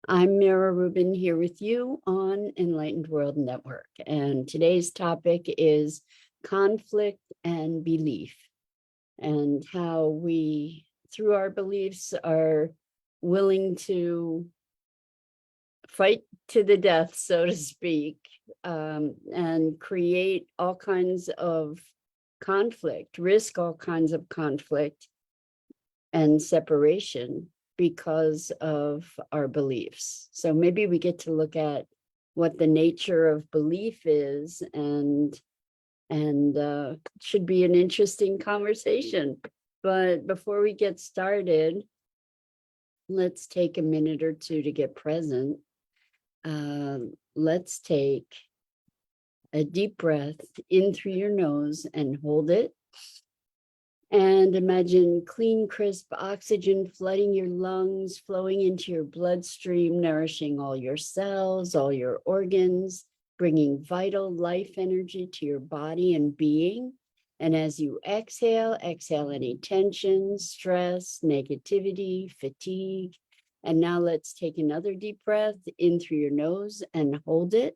I'm Mira Rubin here with you on Enlightened World Network, and today's topic is conflict and belief, and how we, through our beliefs, are willing to fight to the death, so to speak, and create all kinds of conflict, risk all kinds of conflict and separation because of our beliefs. So maybe we get to look at what the nature of belief is, and should be an interesting conversation. But before we get started, let's take a minute or two to get present. Let's take a deep breath in through your nose and hold it. And imagine clean, crisp oxygen flooding your lungs, flowing into your bloodstream, nourishing all your cells, all your organs, bringing vital life energy to your body and being. And as you exhale, exhale any tension, stress, negativity, fatigue. And now let's take another deep breath in through your nose and hold it.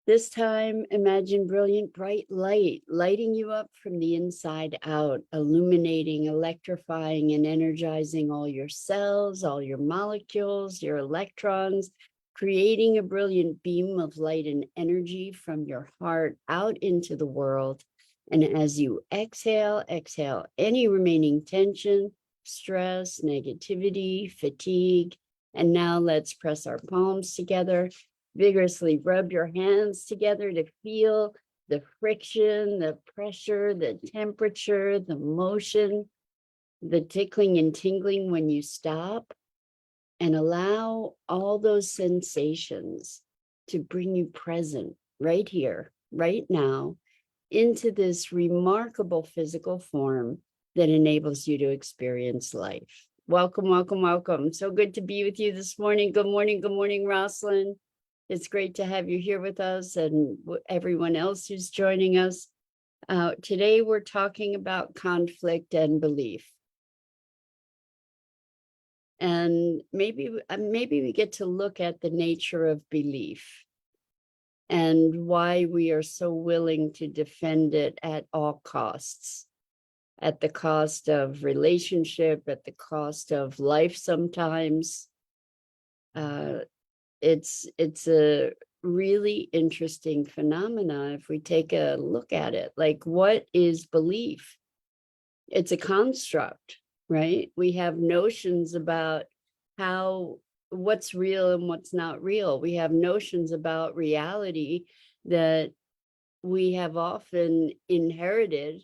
This time, imagine brilliant, bright light lighting you up from the inside out, illuminating, electrifying, and energizing all your cells, all your molecules, your electrons, creating a brilliant beam of light and energy from your heart out into the world. And as you exhale, exhale any remaining tension, stress, negativity, fatigue. And now let's press our palms together. Vigorously rub your hands together to feel the friction, the pressure, the temperature, the motion, the tickling and tingling when you stop, and allow all those sensations to bring you present right here, right now, into this remarkable physical form that enables you to experience life. Welcome, welcome, welcome. So good to be with you this morning. Good morning, Rosalind. It's great to have you here with us and everyone else who's joining us. Today, we're talking about conflict and belief. And maybe we get to look at the nature of belief and why we are so willing to defend it at all costs, at the cost of relationship, at the cost of life sometimes. It's a really interesting phenomena if we take a look at it. Like, what is belief? It's a construct, right? We have notions about what's real and what's not real. We have notions about reality that we have often inherited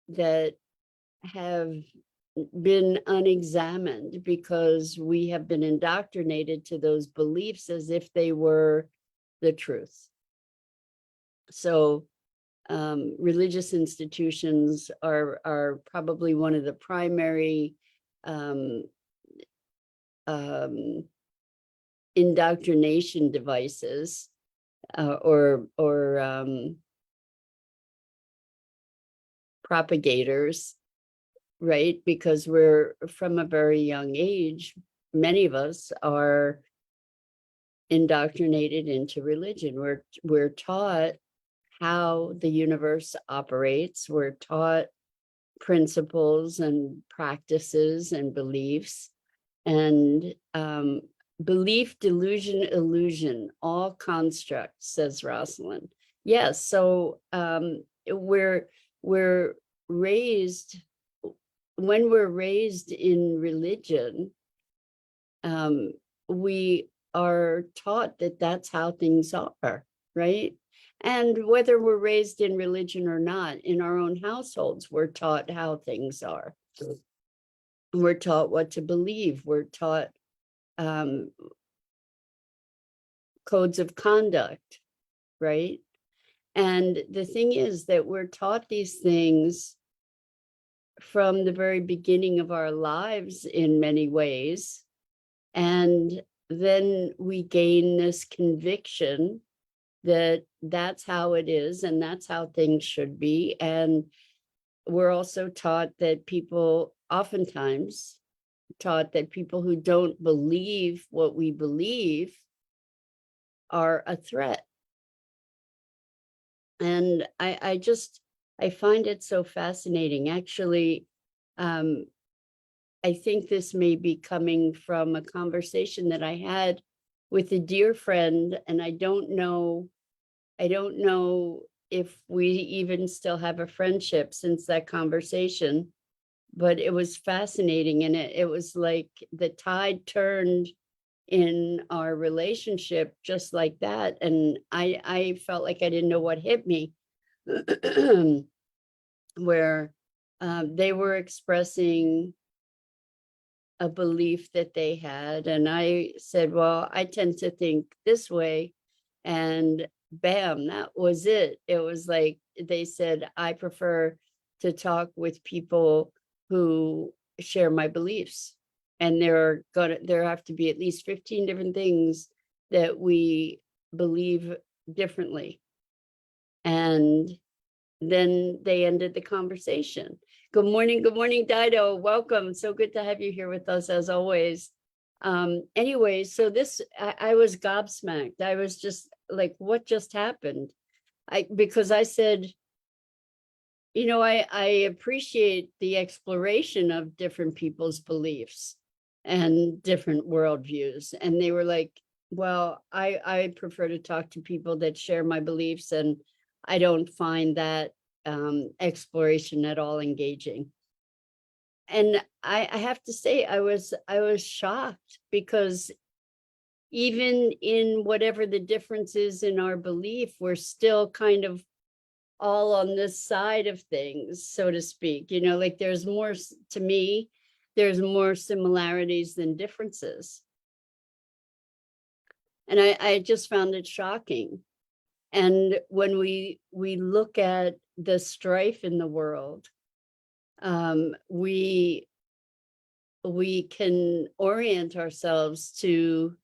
that have been unexamined because we have been indoctrinated to those beliefs as if they were the truth. So religious institutions are probably one of the primary indoctrination devices or propagators, right? Because we're from a very young age, many of us are indoctrinated into religion. We're taught how the universe operates. We're taught principles and practices and beliefs, and belief, delusion, illusion, all constructs, says Rosalind. Yes, so we're raised. When we're raised in religion, we are taught that that's how things are, right? And whether we're raised in religion or not, in our own households, we're taught how things are. We're taught what to believe. We're taught codes of conduct, right? And the thing is that we're taught these things from the very beginning of our lives in many ways. And then we gain this conviction that that's how it is and that's how things should be. And we're also taught that people oftentimes taught that people who don't believe what we believe are a threat. And I find it so fascinating. Actually, I think this may be coming from a conversation that I had with a dear friend, and I don't know if we even still have a friendship since that conversation, but it was fascinating. And it was like the tide turned in our relationship just like that. And I felt like I didn't know what hit me, where they were expressing a belief that they had. And I said, well, I tend to think this way. And bam, that was it. It was like they said, I prefer to talk with people who share my beliefs. And there have to be at least 15 different things that we believe differently. And then they ended the conversation. Good morning, Dido. Welcome. So good to have you here with us as always. Anyway, so I was gobsmacked. I was just like, what just happened? Because I said, I appreciate the exploration of different people's beliefs and different worldviews. And they were like, well, I prefer to talk to people that share my beliefs, and I don't find that exploration at all engaging. And I have to say, I was shocked, because even in whatever the difference is in our belief, we're still kind of all on this side of things, so to speak. Like there's more, to me, there's more similarities than differences. And I just found it shocking. And when we look at the strife in the world, we can orient ourselves to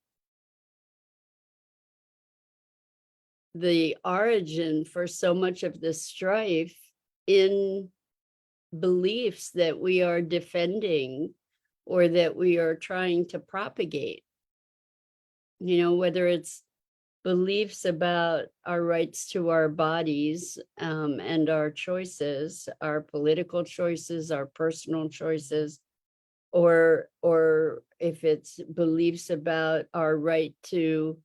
the origin for so much of the strife in beliefs that we are defending or that we are trying to propagate. Whether it's beliefs about our rights to our bodies, and our choices, our political choices, our personal choices, or if it's beliefs about our right to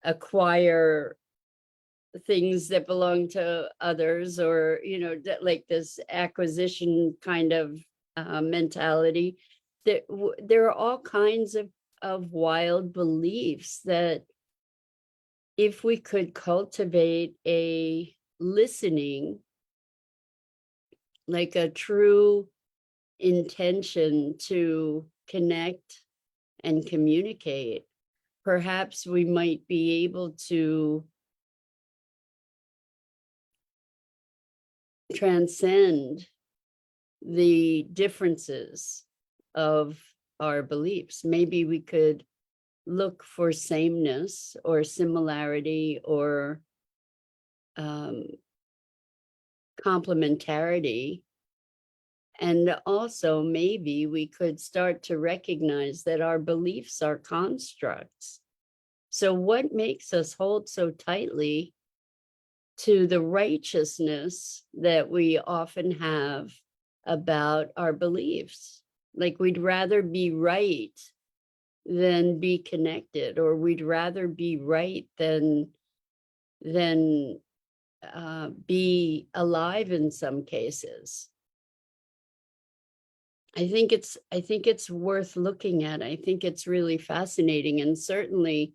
acquire things that belong to others, or like this acquisition kind of mentality. There are all kinds of wild beliefs that, if we could cultivate a listening, like a true intention to connect and communicate, perhaps we might be able to transcend the differences of our beliefs. Maybe we could look for sameness or similarity or complementarity. And also, maybe we could start to recognize that our beliefs are constructs. So what makes us hold so tightly to the righteousness that we often have about our beliefs? Like, we'd rather be right than be connected, or we'd rather be right than be alive in some cases. I think it's worth looking at. I think it's really fascinating. And certainly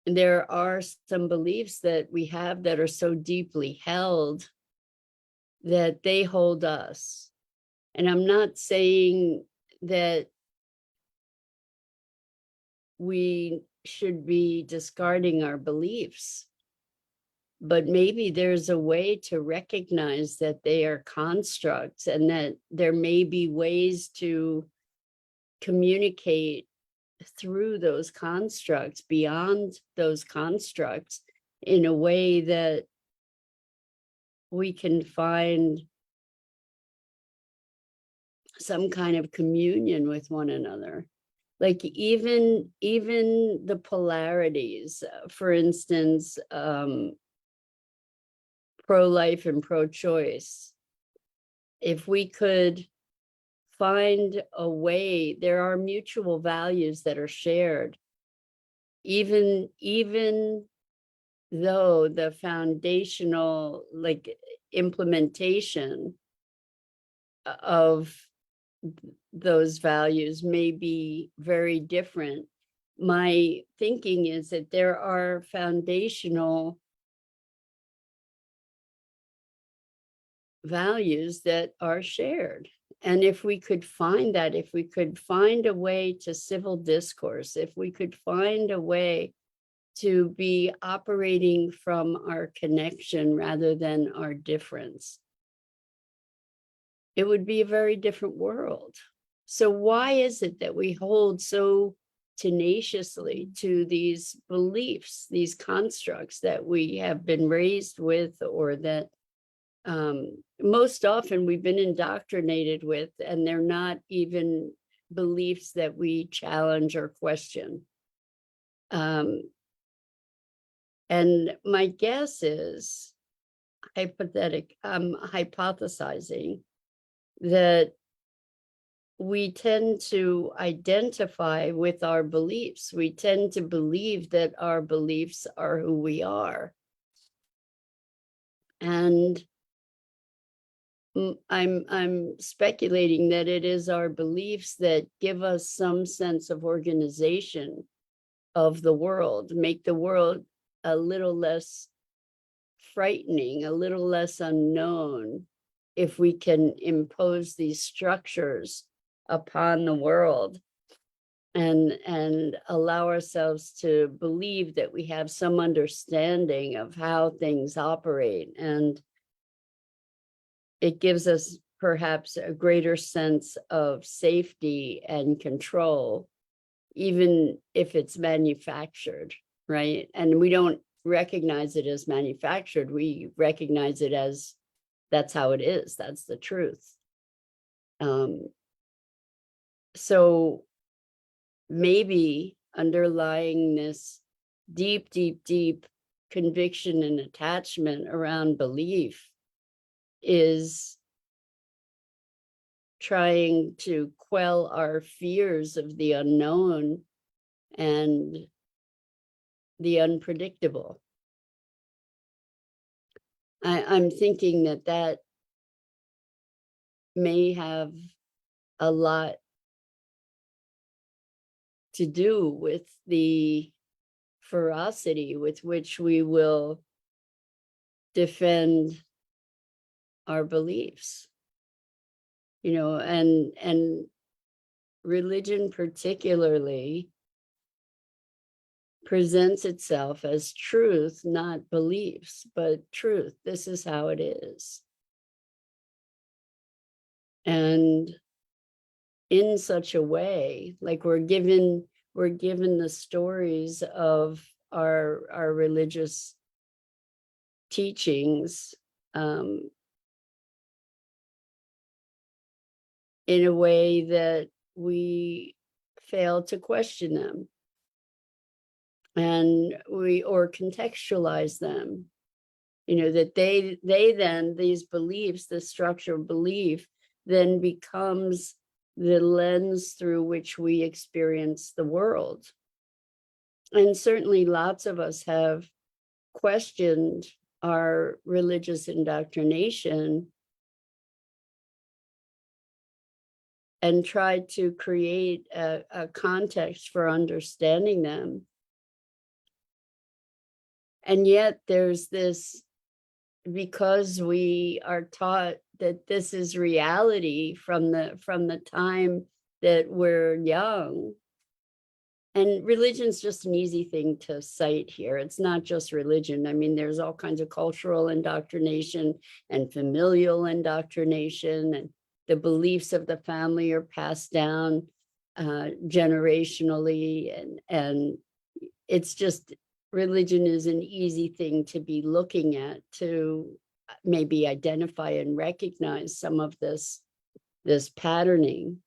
there are some beliefs that we have that are so deeply held that they hold us. And I'm not saying that we should be discarding our beliefs, but maybe there's a way to recognize that they are constructs, and that there may be ways to communicate through those constructs, beyond those constructs, in a way that we can find some kind of communion with one another. Like even the polarities, for instance, pro-life and pro-choice. If we could find a way, there are mutual values that are shared, even though the foundational like implementation of those values may be very different. My thinking is that there are foundational values that are shared. And if we could find that, if we could find a way to civil discourse, if we could find a way to be operating from our connection rather than our difference, it would be a very different world. So why is it that we hold so tenaciously to these beliefs, these constructs that we have been raised with, or that most often we've been indoctrinated with, and they're not even beliefs that we challenge or question? And my guess is hypothesizing that we tend to identify with our beliefs. We tend to believe that our beliefs are who we are. And I'm speculating that it is our beliefs that give us some sense of organization of the world, make the world a little less frightening, a little less unknown, if we can impose these structures upon the world and allow ourselves to believe that we have some understanding of how things operate. And it gives us perhaps a greater sense of safety and control, even if it's manufactured, right? And we don't recognize it as manufactured. We recognize it as that's how it is. That's the truth. So maybe underlying this deep, deep, deep conviction and attachment around belief is trying to quell our fears of the unknown and the unpredictable. I'm thinking that may have a lot to do with the ferocity with which we will defend our beliefs, and religion particularly presents itself as truth, not beliefs, but truth. This is how it is. And in such a way, like we're given the stories of our religious teachings in a way that we fail to question them, and or contextualize them, that they then, these beliefs, the structure of belief then becomes the lens through which we experience the world. And certainly lots of us have questioned our religious indoctrination and tried to create a context for understanding them. And yet there's this, because we are taught that this is reality from the time that we're young. And religion's just an easy thing to cite here. It's not just religion. I mean, there's all kinds of cultural indoctrination and familial indoctrination, and the beliefs of the family are passed down generationally. And it's just, religion is an easy thing to be looking at, to maybe identify and recognize some of this this patterning,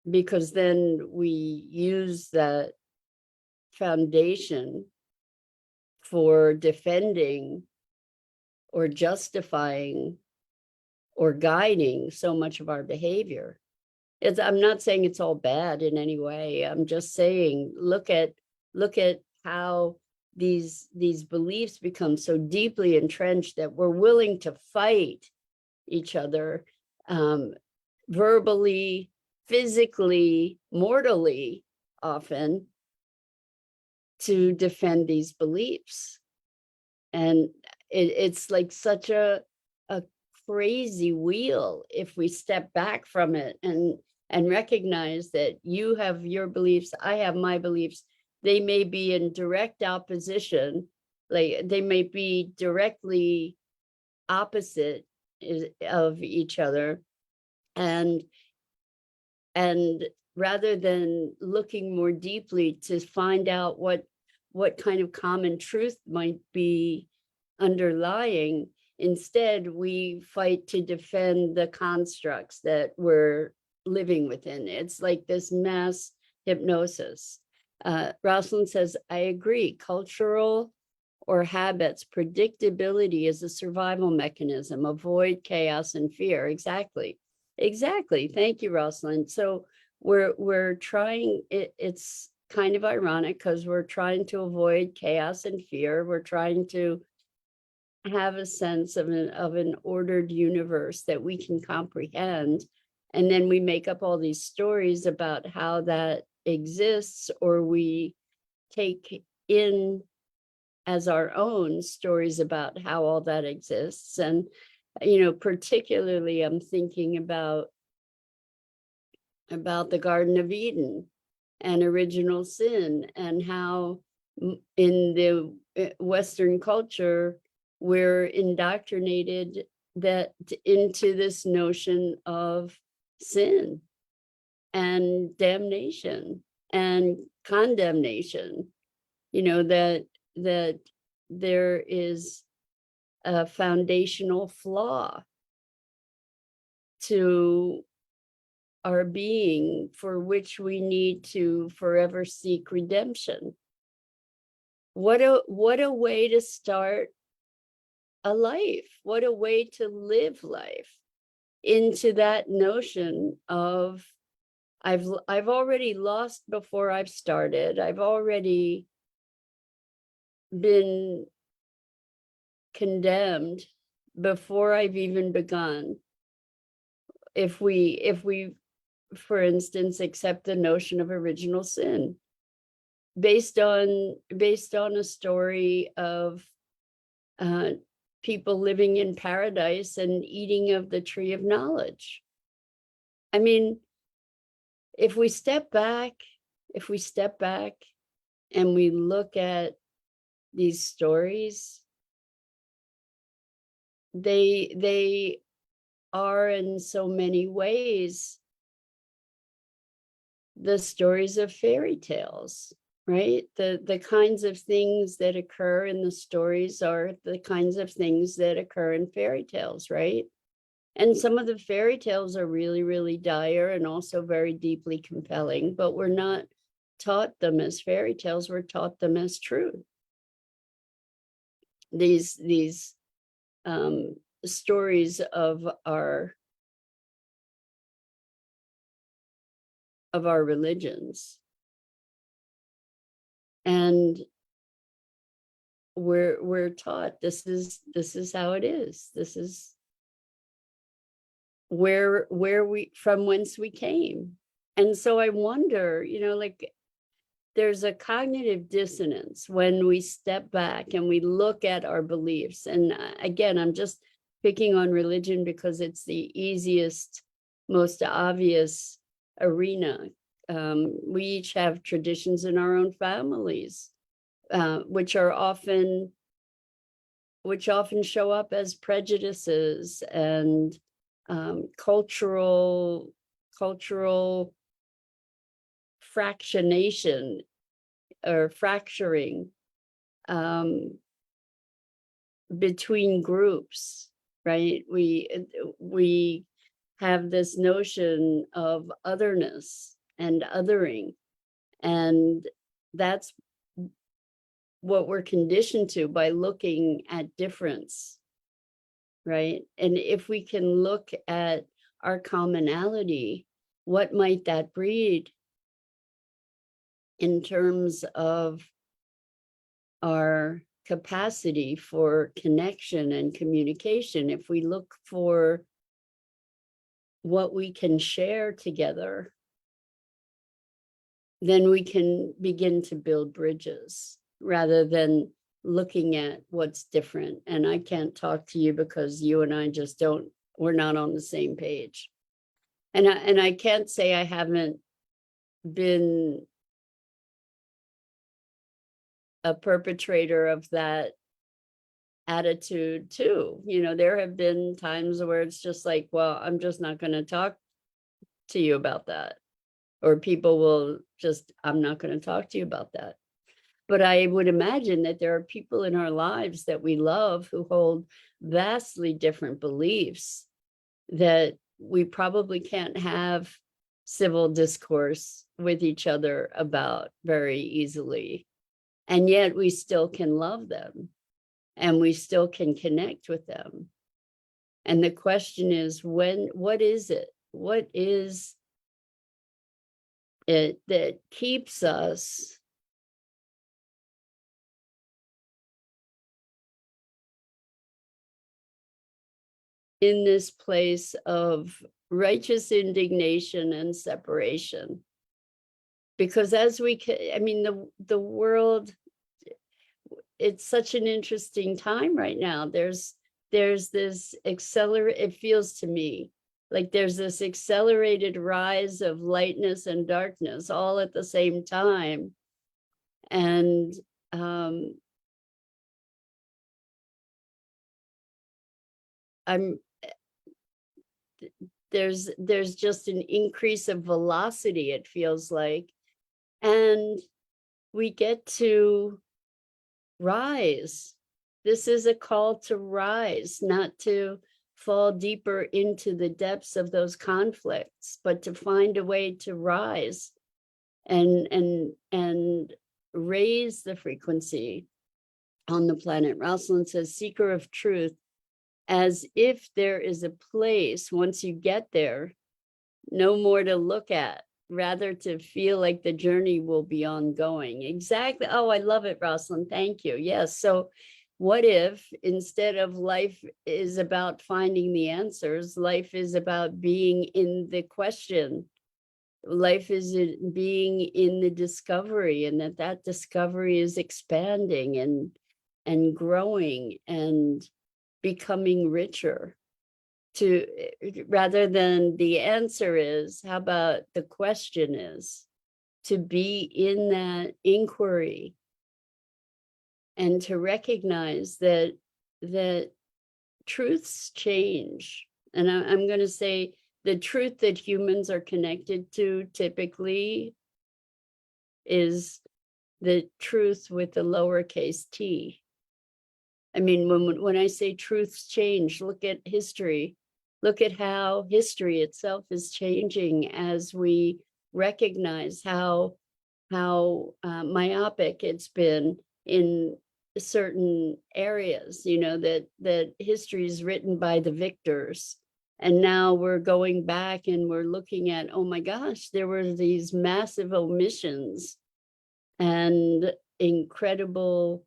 because then we use that foundation for defending or justifying or guiding so much of our behavior. I'm not saying it's all bad in any way. I'm just saying, look at how these beliefs become so deeply entrenched that we're willing to fight each other, verbally, physically, mortally, often, to defend these beliefs. And it's like such a crazy wheel if we step back from it and recognize that you have your beliefs, I have my beliefs. They may be in direct opposition, like they may be directly opposite of each other, and rather than looking more deeply to find out what kind of common truth might be underlying, instead we fight to defend the constructs that we're living within. It's like this mass hypnosis. Rosalind says, I agree, cultural or habits, predictability is a survival mechanism, avoid chaos and fear. Exactly. Thank you, Rosalind. So we're trying, it's kind of ironic because we're trying to avoid chaos and fear. We're trying to have a sense of an ordered universe that we can comprehend. And then we make up all these stories about how that exists, or we take in as our own stories about how all that exists. And, particularly I'm thinking about the Garden of Eden and original sin, and how in the Western culture, we're indoctrinated that into this notion of sin and damnation and condemnation, that there is a foundational flaw to our being for which we need to forever seek redemption. What a way to start a life. What a way to live life into that notion of I've already lost before I've started. I've already been condemned before I've even begun. If we, for instance, accept the notion of original sin based on a story of people living in paradise and eating of the tree of knowledge. I mean, if we step back and we look at these stories, they are in so many ways the stories of fairy tales, right? The kinds of things that occur in the stories are the kinds of things that occur in fairy tales, right? And some of the fairy tales are really, really dire and also very deeply compelling, but we're not taught them as fairy tales, we're taught them as truth. These stories of our religions. And we're taught this is how it is. This is where we, from whence we came. And so I wonder, like, there's a cognitive dissonance when we step back and we look at our beliefs. And again, I'm just picking on religion because it's the easiest, most obvious arena. We each have traditions in our own families, which often show up as prejudices and cultural fractionation or fracturing between groups. right? We have this notion of otherness and othering, and that's what we're conditioned to by looking at difference, right? And if we can look at our commonality, what might that breed in terms of our capacity for connection and communication? If we look for what we can share together, then we can begin to build bridges rather than looking at what's different. And I can't talk to you because you and I just don't, we're not on the same page. And I can't say I haven't been a perpetrator of that attitude too. You know, there have been times where it's just like, well, I'm just not going to talk to you about that. Or people will just, I'm not going to talk to you about that. But I would imagine that there are people in our lives that we love who hold vastly different beliefs that we probably can't have civil discourse with each other about very easily. And yet we still can love them and we still can connect with them. And the question is, what is it? What is it that keeps us in this place of righteous indignation and separation? Because as we can, I mean, the world, it's such an interesting time right now. There's this it feels to me like there's this accelerated rise of lightness and darkness all at the same time. And there's just an increase of velocity, it feels like. And we get to rise. This is a call to rise, not to fall deeper into the depths of those conflicts, but to find a way to rise and raise the frequency on the planet. Rosalind says, seeker of truth, as if there is a place, once you get there, no more to look at, rather to feel like the journey will be ongoing. Exactly. Oh, I love it, Rosalind. Thank you. Yes. So what if instead of life is about finding the answers, life is about being in the question? Life is being in the discovery, and that discovery is expanding and growing and becoming richer. To rather than the answer is, how about the question is, to be in that inquiry and to recognize that truths change. And I'm going to say the truth that humans are connected to typically is the truth with the lowercase t. I mean, when I say truths change, look at history. Look at how history itself is changing as we recognize how myopic it's been in certain areas. You know, that history is written by the victors, and now we're going back and we're looking at, oh my gosh, there were these massive omissions and incredible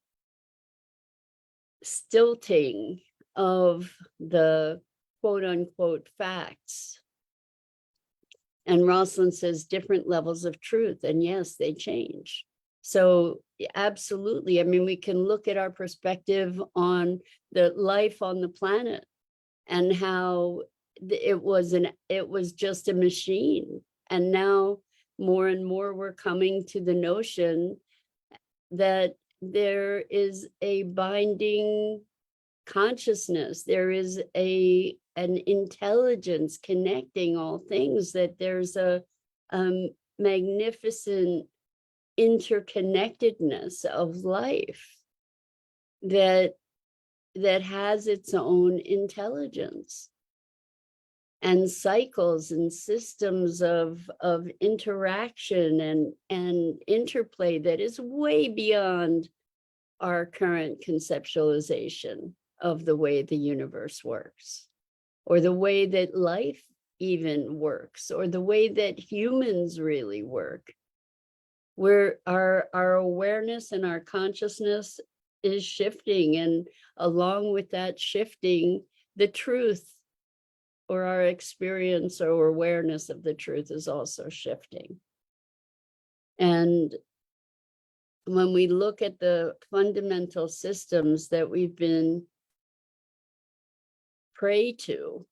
stilting of the quote unquote facts. And Rosalind says different levels of truth, and yes, they change. So absolutely, I mean, we can look at our perspective on the life on the planet and how it was just a machine. And now more and more we're coming to the notion that there is a binding consciousness, there is an intelligence connecting all things, that there's a magnificent interconnectedness of life that that has its own intelligence and cycles and systems of interaction and interplay that is way beyond our current conceptualization of the way the universe works, or the way that life even works, or the way that humans really work. Where our awareness and our consciousness is shifting, and along with that shifting, the truth, or our experience or awareness of the truth, is also shifting. And when we look at the fundamental systems that we've been prey to,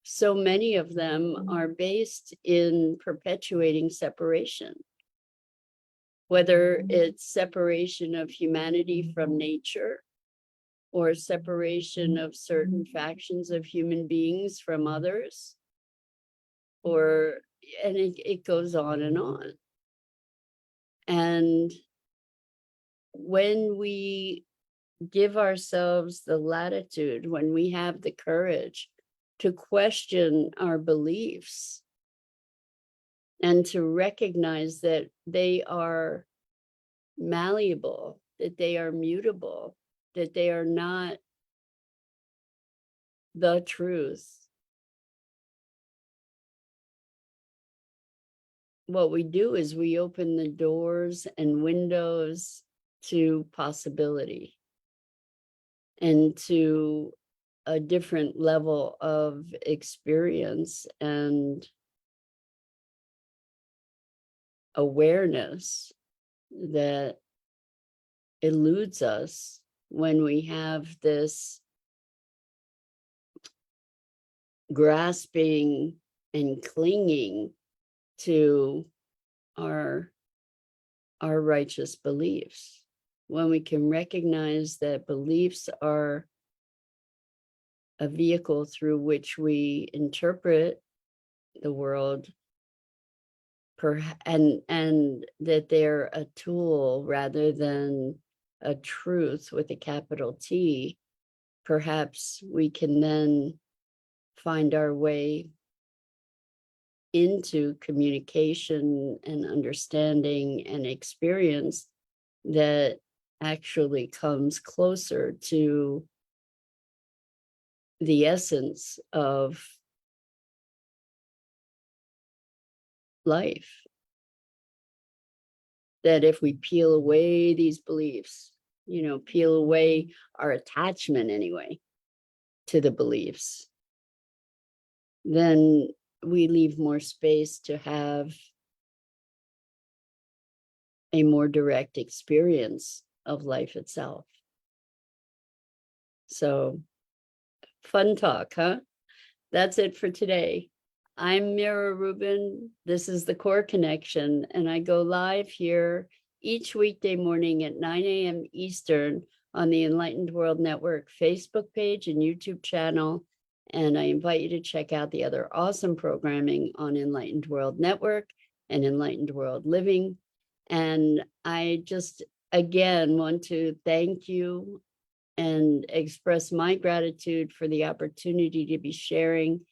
so many of them are based in perpetuating separation, whether it's separation of humanity from nature, or separation of certain factions of human beings from others, and it goes on and on. And when we give ourselves the latitude, when we have the courage to question our beliefs and to recognize that they are malleable, that they are mutable, that they are not the truth, what we do is we open the doors and windows to possibility and to a different level of experience and awareness that eludes us when we have this grasping and clinging to our righteous beliefs. When we can recognize that beliefs are a vehicle through which we interpret the world, and that they're a tool rather than a truth with a capital T, perhaps we can then find our way into communication and understanding and experience that actually comes closer to the essence of life. That if we peel away these beliefs, peel away our attachment anyway to the beliefs, then we leave more space to have a more direct experience of life itself. So, fun talk, huh? That's it for today. I'm Mira Rubin. This is the Core Connection, and I go live here each weekday morning at 9 a.m. Eastern on the Enlightened World Network Facebook page and YouTube channel. And I invite you to check out the other awesome programming on Enlightened World Network and Enlightened World Living. And I just, again, want to thank you and express my gratitude for the opportunity to be sharing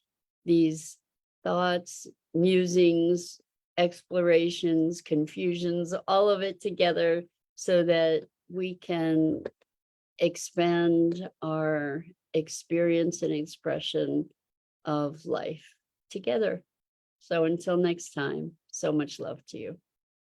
these thoughts, musings, explorations, confusions, all of it together so that we can expand our experience and expression of life together. So until next time, so much love to you.